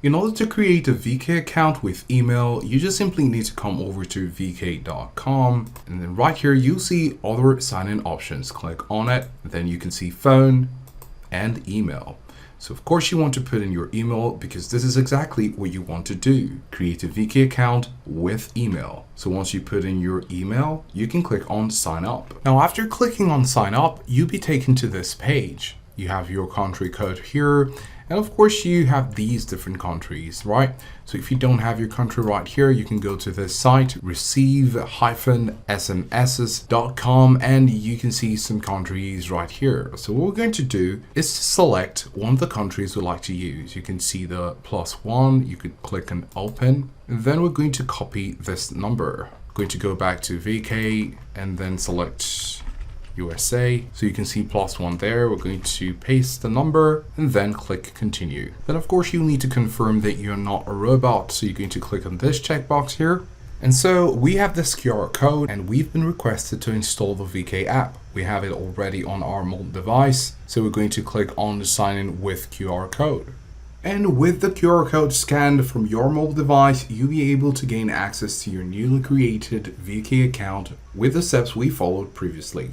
In order to create a VK account with email, you just simply need to come over to vk.com, and then right here you'll see other sign-in options. Click on it, then you can see phone and email. So of course you want to put in your email because this is exactly what you want to do. Create a VK account with email. So once you put in your email, you can click on sign up. Now after clicking on sign up, you'll be taken to this page. You have your country code here. And of course you have these different countries, right? So if you don't have your country right here, you can go to this site, receive-smss.com, and you can see some countries right here. So what we're going to do is to select one of the countries we'd like to use. You can see the +1, you could click on open, and then we're going to copy this number. Going to go back to VK and then select USA. So you can see +1 there. We're going to paste the number and then click continue. Then of course you'll need to confirm that you're not a robot. So you're going to click on this checkbox here. And so we have this QR code and we've been requested to install the VK app. We have it already on our mobile device. So we're going to click on the sign in with QR code. And with the QR code scanned from your mobile device, you'll be able to gain access to your newly created VK account with the steps we followed previously.